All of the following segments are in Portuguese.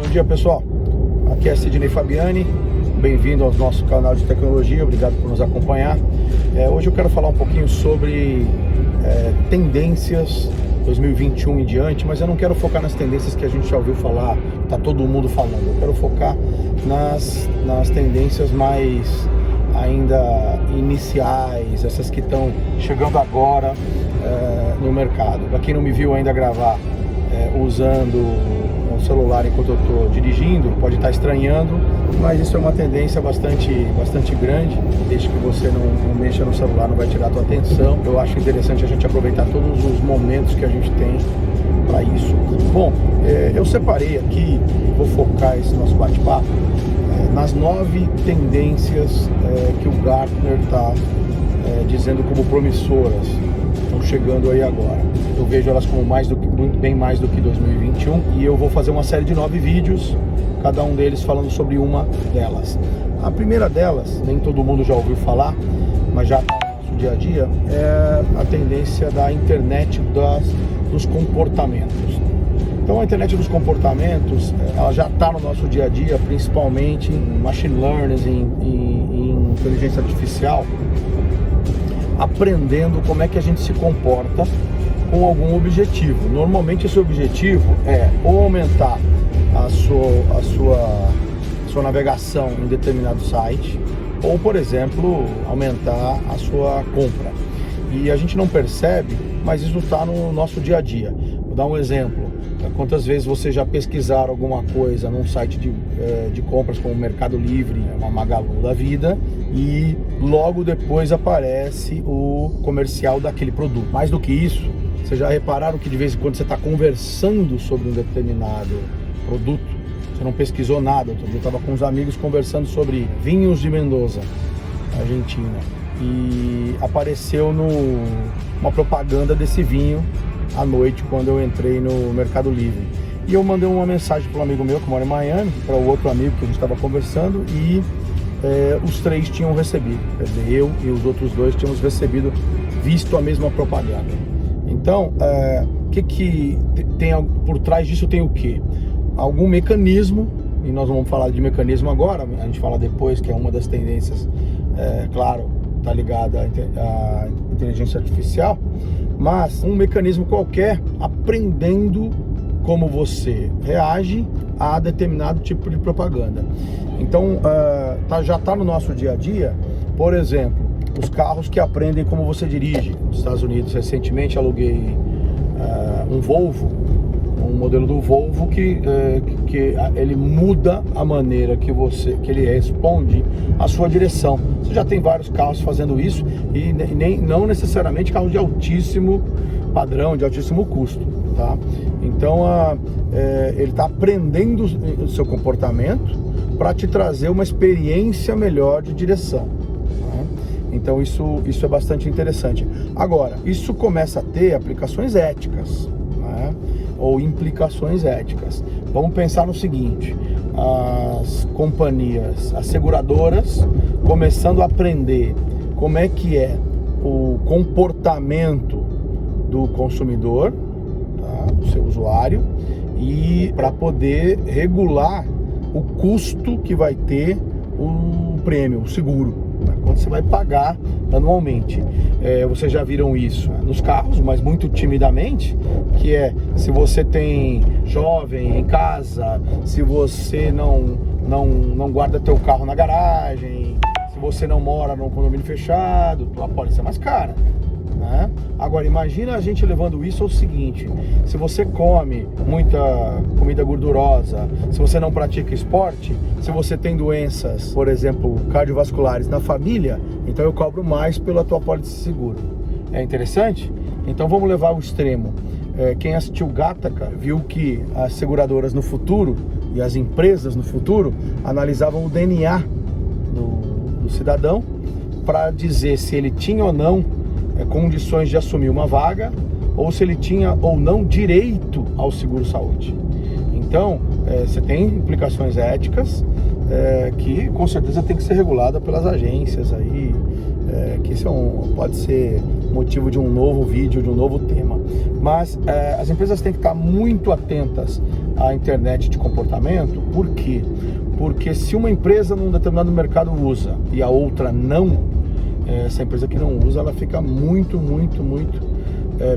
dia, pessoal, aqui é Sidney Fabiani, bem-vindo ao nosso canal de tecnologia, obrigado por nos acompanhar. Hoje eu quero falar um pouquinho sobre tendências 2021 em diante, mas eu não quero focar nas tendências que a gente já ouviu falar, tá todo mundo falando. Eu quero focar nas tendências mais ainda iniciais, essas que estão chegando agora no mercado. Para quem não me viu ainda gravar usando o celular enquanto eu estou dirigindo, pode estar estranhando, mas isso é uma tendência bastante grande. Desde que você não mexa no celular, não vai tirar a tua atenção. Eu acho interessante a gente aproveitar todos os momentos que a gente tem para isso. Bom, eu separei aqui, vou focar esse nosso bate-papo nas 9 tendências que o Gartner está dizendo como promissoras, estão chegando aí agora. Eu vejo elas como bem mais do que 2021, e eu vou fazer uma série de 9 vídeos, cada um deles falando sobre uma delas. A primeira delas, nem todo mundo já ouviu falar, mas já está no nosso dia a dia, é a tendência da internet dos comportamentos. Então a internet dos comportamentos, ela já está no nosso dia a dia, principalmente em machine learning, em inteligência artificial, aprendendo como é que a gente se comporta com algum objetivo. Normalmente esse objetivo é ou aumentar a sua navegação em determinado site, ou, por exemplo, aumentar a sua compra. E a gente não percebe, mas isso está no nosso dia a dia. Vou dar um exemplo. Quantas vezes você já pesquisaram alguma coisa num site de compras como o Mercado Livre, uma Magalu da vida, e logo depois aparece o comercial daquele produto? Mais do que isso, vocês já repararam que de vez em quando você está conversando sobre um determinado produto, você não pesquisou nada? Outro dia eu estava com uns amigos conversando sobre vinhos de Mendoza, Argentina, e apareceu uma propaganda desse vinho à noite quando eu entrei no Mercado Livre. E eu mandei uma mensagem para um amigo meu que mora em Miami, para o outro amigo que a gente estava conversando, e os 3 tinham recebido. Quer dizer, eu e os outros 2 tínhamos visto a mesma propaganda. Então, que tem por trás disso? Tem o quê? Algum mecanismo, e nós não vamos falar de mecanismo agora, a gente fala depois, que é uma das tendências, claro, está ligada à inteligência artificial, mas um mecanismo qualquer aprendendo como você reage a determinado tipo de propaganda. Então, já está no nosso dia a dia. Por exemplo, os carros que aprendem como você dirige. Nos Estados Unidos, recentemente, aluguei um Volvo, um modelo do Volvo que ele muda a maneira que ele responde à sua direção. Você já tem vários carros fazendo isso, e não necessariamente carros de altíssimo padrão, de altíssimo custo, tá? Então ele está aprendendo o seu comportamento para te trazer uma experiência melhor de direção, tá? Então isso é bastante interessante. Agora, isso começa a ter aplicações éticas, né? Ou implicações éticas. Vamos pensar no seguinte: as companhias, as seguradoras, começando a aprender como é que é o comportamento do consumidor, tá? Do seu usuário, e para poder regular o custo que vai ter o prêmio, o seguro, né? Quanto você vai pagar anualmente. Vocês já viram isso nos carros, mas muito timidamente, que se você tem jovem em casa, se você não guarda teu carro na garagem, se você não mora num condomínio fechado, tua pólice é mais cara, né? Agora, imagina a gente levando isso ao seguinte: se você come muita comida gordurosa, se você não pratica esporte, se você tem doenças, por exemplo, cardiovasculares na família, então eu cobro mais pela tua pólice de seguro. É interessante? Então vamos levar ao extremo. Quem assistiu Gattaca viu que as seguradoras no futuro e as empresas no futuro analisavam o DNA do cidadão para dizer se ele tinha ou não condições de assumir uma vaga, ou se ele tinha ou não direito ao seguro-saúde. Então, você tem implicações éticas que com certeza tem que ser regulada pelas agências aí, que isso pode ser motivo de um novo vídeo, de um novo tema. Mas as empresas têm que estar muito atentas a internet de comportamento. Por quê? Porque se uma empresa num determinado mercado usa e a outra não, essa empresa que não usa, ela fica muito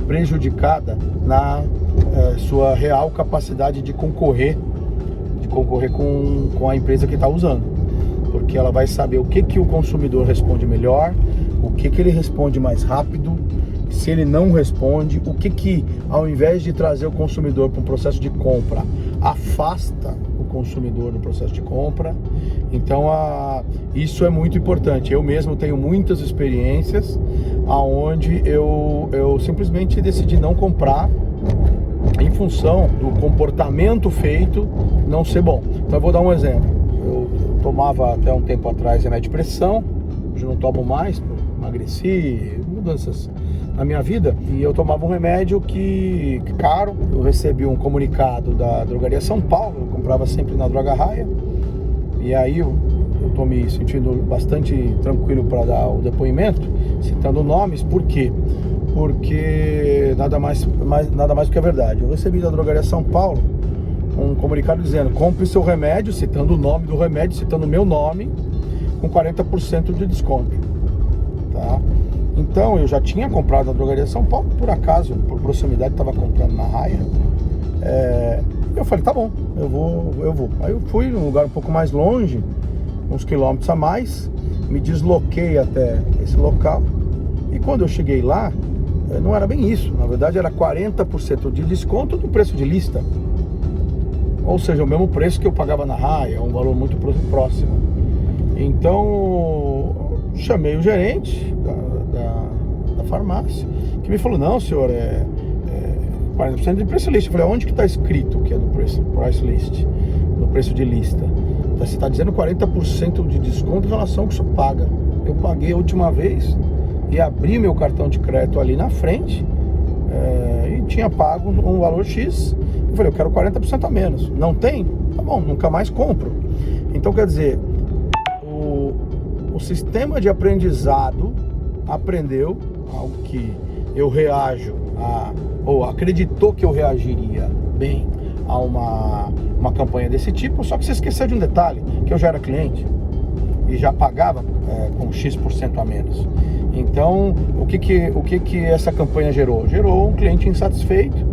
prejudicada na sua real capacidade de concorrer com a empresa que está usando, porque ela vai saber o que o consumidor responde melhor, o que ele responde mais rápido, se ele não responde, o que ao invés de trazer o consumidor para um processo de compra, afasta o consumidor do processo de compra. Então isso é muito importante. Eu mesmo tenho muitas experiências aonde eu simplesmente decidi não comprar em função do comportamento feito não ser bom. Então eu vou dar um exemplo. Eu tomava até um tempo atrás remédio de pressão, hoje não tomo mais, emagreci, mudanças na minha vida, e eu tomava um remédio que caro. Eu recebi um comunicado da Drogaria São Paulo, eu comprava sempre na Droga Raia, e aí eu tô me sentindo bastante tranquilo para dar o depoimento, citando nomes. Por quê? Porque nada mais do que a verdade. Eu recebi da Drogaria São Paulo um comunicado dizendo: compre seu remédio, citando o nome do remédio, citando o meu nome, com 40% de desconto, tá? Então eu já tinha comprado na Drogaria São Paulo, por acaso, por proximidade, estava comprando na Raia. Eu falei, tá bom, eu vou. Aí eu fui num lugar um pouco mais longe, uns quilômetros a mais, me desloquei até esse local, e quando eu cheguei lá, não era bem isso. Na verdade era 40% de desconto do preço de lista, ou seja, o mesmo preço que eu pagava na Raia, um valor muito próximo. Então chamei o gerente da farmácia, que me falou: não, senhor, 40% de preço list. Eu falei: onde que está escrito que é no price list, no preço de lista? Você está dizendo 40% de desconto em relação ao que o senhor paga. Eu paguei a última vez e abri meu cartão de crédito ali na frente, e tinha pago um valor X. Eu falei: eu quero 40% a menos. Não tem? Tá bom, nunca mais compro. Então, quer dizer, o sistema de aprendizado aprendeu algo que eu reajo ou acreditou que eu reagiria bem a uma campanha desse tipo, só que você esqueceu de um detalhe, que eu já era cliente e já pagava com X% a menos. Então, o que essa campanha gerou? Gerou um cliente insatisfeito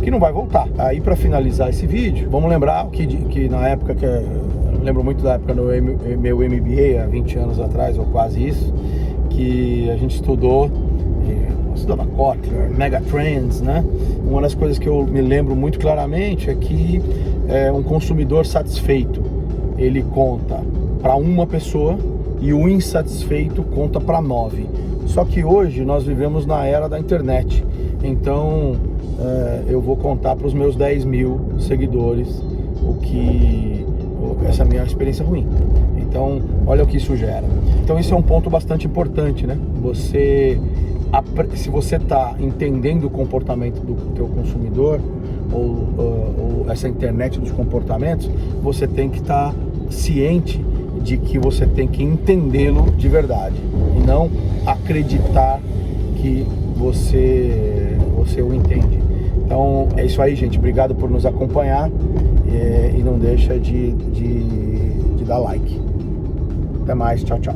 que não vai voltar. Aí, para finalizar esse vídeo, vamos lembrar que na época eu lembro muito da época do meu MBA, há 20 anos atrás, ou quase isso, que a gente estudava Kotler, Megatrends, né? Uma das coisas que eu me lembro muito claramente é que um consumidor satisfeito, ele conta para uma pessoa e o insatisfeito conta para 9. Só que hoje nós vivemos na era da internet, então eu vou contar para os meus 10 mil seguidores essa minha experiência ruim. Então, olha o que isso gera. Então, isso é um ponto bastante importante, né? Se você está entendendo o comportamento do teu consumidor, ou essa internet dos comportamentos, você tem que estar ciente de que você tem que entendê-lo de verdade e não acreditar que você o entende. Então é isso aí, gente. Obrigado por nos acompanhar, e não deixa de dar like. Até mais, tchau, tchau.